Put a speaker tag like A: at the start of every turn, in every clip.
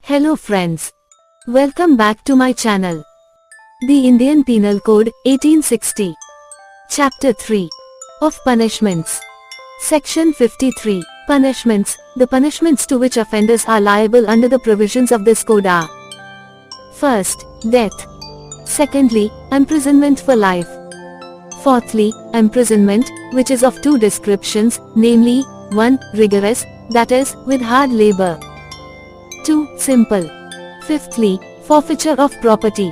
A: Hello friends. Welcome back to my channel. The Indian Penal Code, 1860. Chapter 3. Of Punishments. Section 53. Punishments. The punishments to which offenders are liable under the provisions of this code are: first, death. Secondly, imprisonment for life. Fourthly, imprisonment, which is of two descriptions, namely, 1. Rigorous, that is, with hard labor. 2. Simple. Fifthly, forfeiture of property.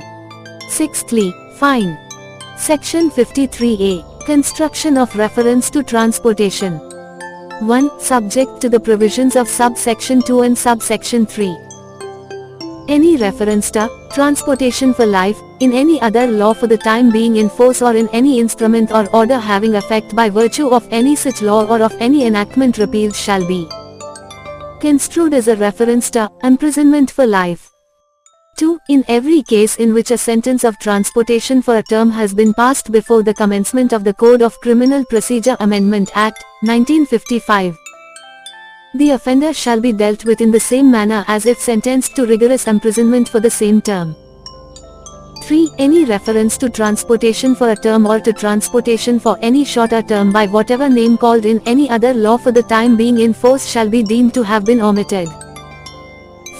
A: Sixthly, fine. Section 53A. Construction of reference to transportation. 1. Subject to the provisions of subsection 2 and subsection 3. Any reference to transportation for life, in any other law for the time being in force or in any instrument or order having effect by virtue of any such law or of any enactment repealed shall be construed as a reference to imprisonment for life. 2. In every case in which a sentence of transportation for a term has been passed before the commencement of the Code of Criminal Procedure Amendment Act, 1955. The offender shall be dealt with in the same manner as if sentenced to rigorous imprisonment for the same term. 3. Any reference to transportation for a term or to transportation for any shorter term by whatever name called in any other law for the time being in force shall be deemed to have been omitted.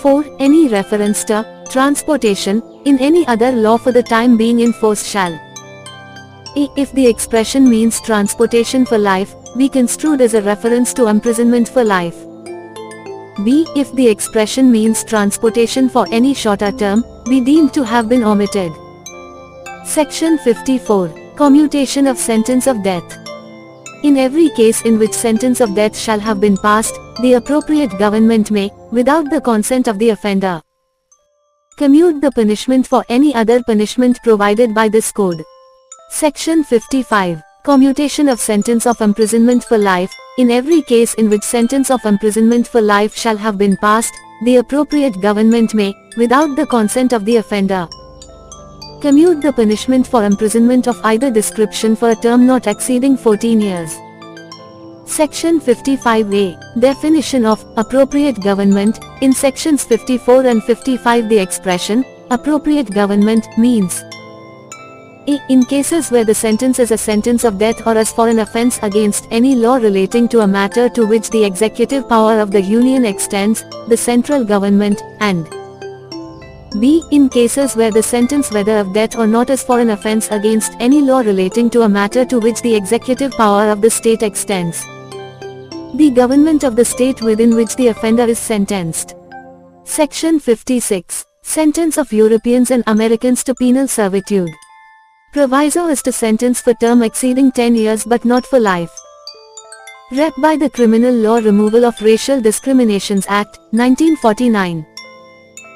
A: 4. Any reference to transportation in any other law for the time being in force shall a. If the expression means transportation for life, be construed as a reference to imprisonment for life. B. If the expression means transportation for any shorter term, be deemed to have been omitted. Section 54. Commutation of sentence of death. In every case in which sentence of death shall have been passed, the appropriate government may, without the consent of the offender, commute the punishment for any other punishment provided by this code. Section 55. Commutation of sentence of imprisonment for life. In every case in which sentence of imprisonment for life shall have been passed, the appropriate government may, without the consent of the offender, commute the punishment for imprisonment of either description for a term not exceeding 14 years. Section 55A. Definition of appropriate government. In sections 54 and 55 the expression appropriate government means a. In cases where the sentence is a sentence of death or as for an offence against any law relating to a matter to which the executive power of the Union extends, the central government, and b. In cases where the sentence whether of death or not is for an offence against any law relating to a matter to which the executive power of the state extends, the government of the state within which the offender is sentenced. Section 56. Sentence of Europeans and Americans to penal servitude. Proviso is to sentence for term exceeding 10 years but not for life. Rep. by the Criminal Law Removal of Racial Discriminations Act, 1949.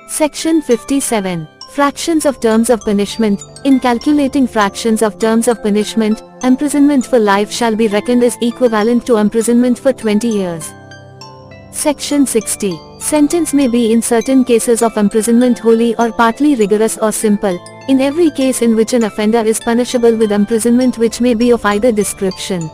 A: Section 57. Fractions of terms of punishment. In calculating fractions of terms of punishment, imprisonment for life shall be reckoned as equivalent to imprisonment for 20 years. Section 60. Sentence may be in certain cases of imprisonment wholly or partly rigorous or simple, in every case in which an offender is punishable with imprisonment which may be of either description.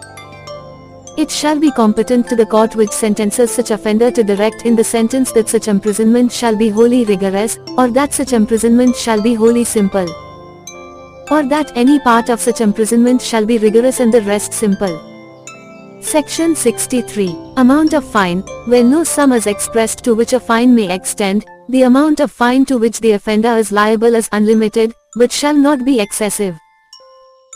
A: It shall be competent to the court which sentences such offender to direct in the sentence that such imprisonment shall be wholly rigorous, or that such imprisonment shall be wholly simple, or that any part of such imprisonment shall be rigorous and the rest simple. Section 63. Amount of fine. Where no sum is expressed to which a fine may extend, the amount of fine to which the offender is liable is unlimited, but shall not be excessive.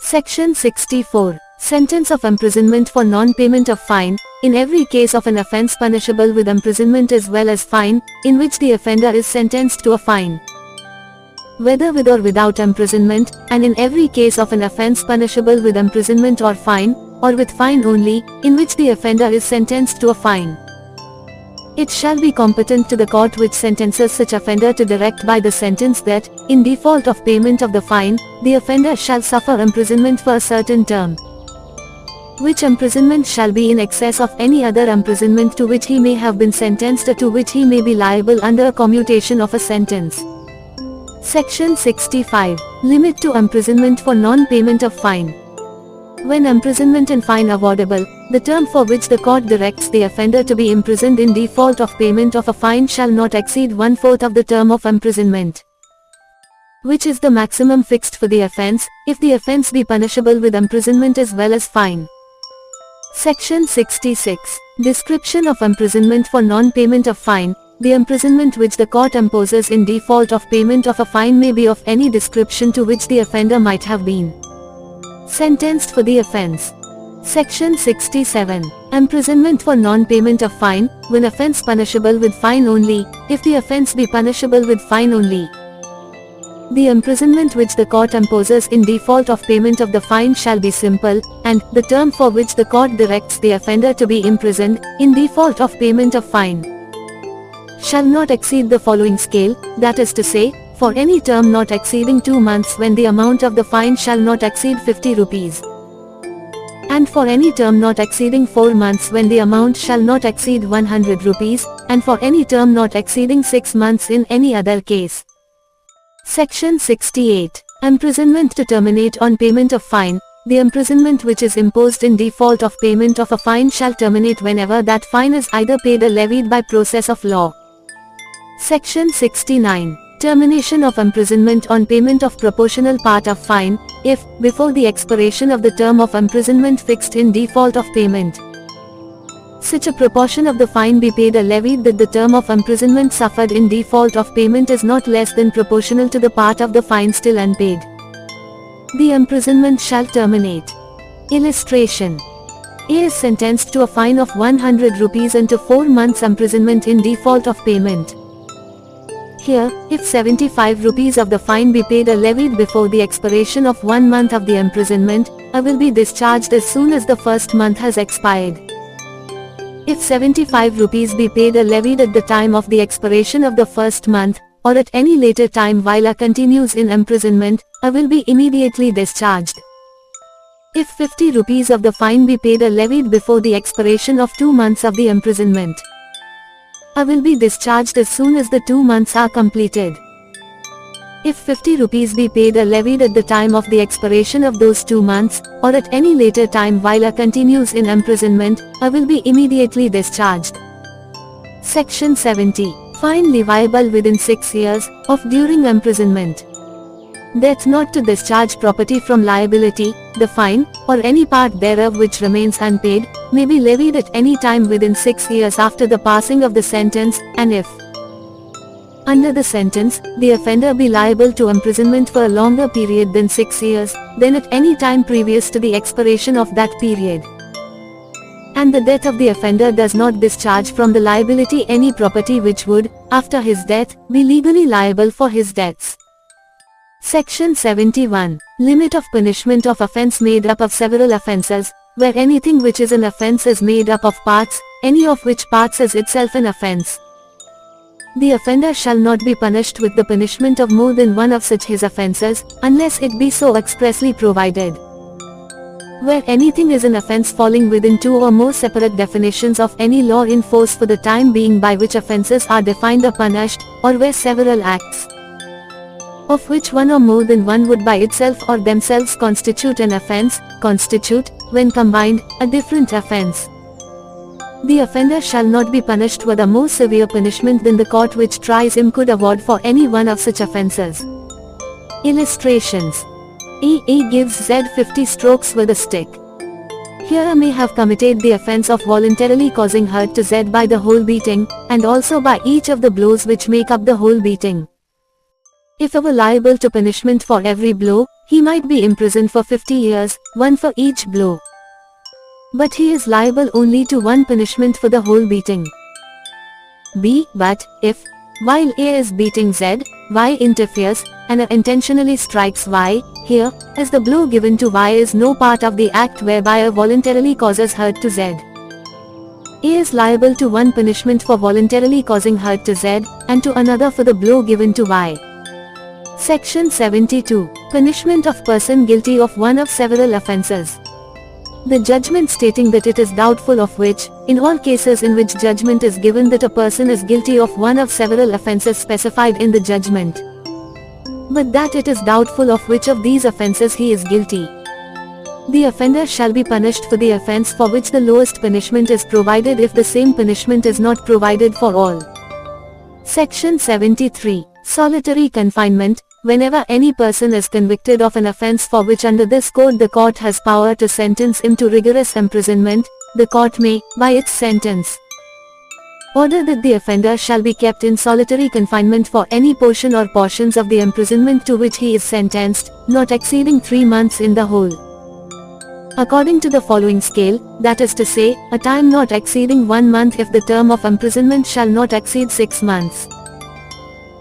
A: Section 64. Sentence of imprisonment for non-payment of fine. In every case of an offence punishable with imprisonment as well as fine, in which the offender is sentenced to a fine, whether with or without imprisonment, and in every case of an offence punishable with imprisonment or fine, or with fine only, in which the offender is sentenced to a fine, it shall be competent to the court which sentences such offender to direct by the sentence that, in default of payment of the fine, the offender shall suffer imprisonment for a certain term, which imprisonment shall be in excess of any other imprisonment to which he may have been sentenced or to which he may be liable under a commutation of a sentence. Section 65. Limit to imprisonment for non-payment of fine. When imprisonment and fine awardable, the term for which the court directs the offender to be imprisoned in default of payment of a fine shall not exceed 1/4 of the term of imprisonment, which is the maximum fixed for the offence, if the offence be punishable with imprisonment as well as fine. Section 66. Description of imprisonment for non-payment of fine. The imprisonment which the court imposes in default of payment of a fine may be of any description to which the offender might have been sentenced for the offence. Section 67. Imprisonment for non-payment of fine, when offence punishable with fine only, if the offence be punishable with fine only. The imprisonment which the court imposes in default of payment of the fine shall be simple, and the term for which the court directs the offender to be imprisoned, in default of payment of fine, shall not exceed the following scale, that is to say, for any term not exceeding 2 months when the amount of the fine shall not exceed 50 rupees, and for any term not exceeding 4 months when the amount shall not exceed 100 rupees, and for any term not exceeding 6 months in any other case. Section 68. Imprisonment to terminate on payment of fine. The imprisonment which is imposed in default of payment of a fine shall terminate whenever that fine is either paid or levied by process of law. Section 69. Termination of imprisonment on payment of proportional part of fine, if, before the expiration of the term of imprisonment fixed in default of payment, such a proportion of the fine be paid or levied that the term of imprisonment suffered in default of payment is not less than proportional to the part of the fine still unpaid, the imprisonment shall terminate. Illustration. A is sentenced to a fine of 100 rupees and to 4 months imprisonment in default of payment. Here, if 75 rupees of the fine be paid or levied before the expiration of 1 month of the imprisonment, A will be discharged as soon as the first month has expired. If 75 rupees be paid or levied at the time of the expiration of the first month, or at any later time while A continues in imprisonment, A will be immediately discharged. If 50 rupees of the fine be paid or levied before the expiration of 2 months of the imprisonment, A will be discharged as soon as the 2 months are completed. If 50 rupees be paid or levied at the time of the expiration of those 2 months, or at any later time while A continues in imprisonment, A will be immediately discharged. Section 70. Fine leviable within 6 years, of during imprisonment. Death not to discharge property from liability, the fine, or any part thereof which remains unpaid, may be levied at any time within 6 years after the passing of the sentence, and if, under the sentence, the offender be liable to imprisonment for a longer period than 6 years, then at any time previous to the expiration of that period, and the death of the offender does not discharge from the liability any property which would, after his death, be legally liable for his debts. Section 71. Limit of punishment of offence made up of several offences, where anything which is an offence is made up of parts, any of which parts is itself an offence. The offender shall not be punished with the punishment of more than one of such his offences, unless it be so expressly provided. Where anything is an offence falling within 2 or more separate definitions of any law in force for the time being by which offences are defined or punished, or where several acts, of which one or more than one would by itself or themselves constitute an offence, constitute, when combined, a different offence. The offender shall not be punished with a more severe punishment than the court which tries him could award for any one of such offences. Illustrations. A gives Z 50 strokes with a stick. Here A may have committed the offence of voluntarily causing hurt to Z by the whole beating, and also by each of the blows which make up the whole beating. If A were liable to punishment for every blow, he might be imprisoned for 50 years, one for each blow. But he is liable only to one punishment for the whole beating. B. But, if, while A is beating Z, Y interferes, and A intentionally strikes Y, here, as the blow given to Y is no part of the act whereby A voluntarily causes hurt to Z, A is liable to one punishment for voluntarily causing hurt to Z, and to another for the blow given to Y. Section 72. Punishment of person guilty of one of several offences. The judgment stating that it is doubtful of which, in all cases in which judgment is given that a person is guilty of one of several offences specified in the judgment, but that it is doubtful of which of these offences he is guilty. The offender shall be punished for the offense for which the lowest punishment is provided if the same punishment is not provided for all. Section 73. Solitary confinement. Whenever any person is convicted of an offense for which under this code the court has power to sentence him to rigorous imprisonment, the court may, by its sentence, order that the offender shall be kept in solitary confinement for any portion or portions of the imprisonment to which he is sentenced, not exceeding 3 months in the whole, according to the following scale, that is to say, a time not exceeding 1 month if the term of imprisonment shall not exceed 6 months.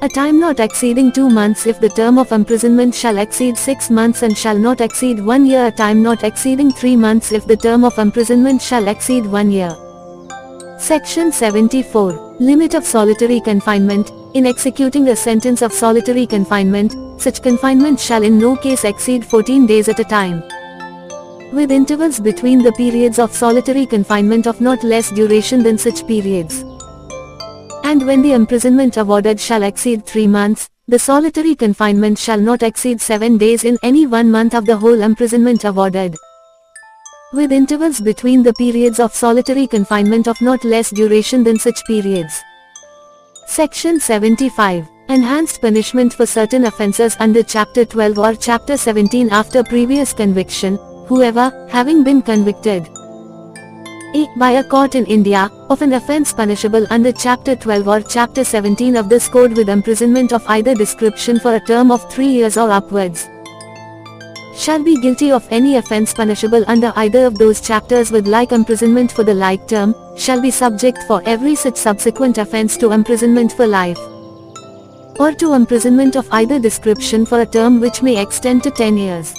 A: A time not exceeding 2 months if the term of imprisonment shall exceed 6 months and shall not exceed 1 year. A time not exceeding 3 months if the term of imprisonment shall exceed 1 year. Section 74. Limit of solitary confinement. In executing a sentence of solitary confinement, such confinement shall in no case exceed 14 days at a time, with intervals between the periods of solitary confinement of not less duration than such periods. And when the imprisonment awarded shall exceed 3 months, the solitary confinement shall not exceed 7 days in any 1 month of the whole imprisonment awarded, with intervals between the periods of solitary confinement of not less duration than such periods. Section 75. Enhanced punishment for certain offences under Chapter 12 or Chapter 17 after previous conviction. Whoever, having been convicted a. by a court in India, of an offence punishable under Chapter 12 or Chapter 17 of this code with imprisonment of either description for a term of 3 years or upwards, shall be guilty of any offence punishable under either of those chapters with like imprisonment for the like term, shall be subject for every such subsequent offence to imprisonment for life, or to imprisonment of either description for a term which may extend to 10 years.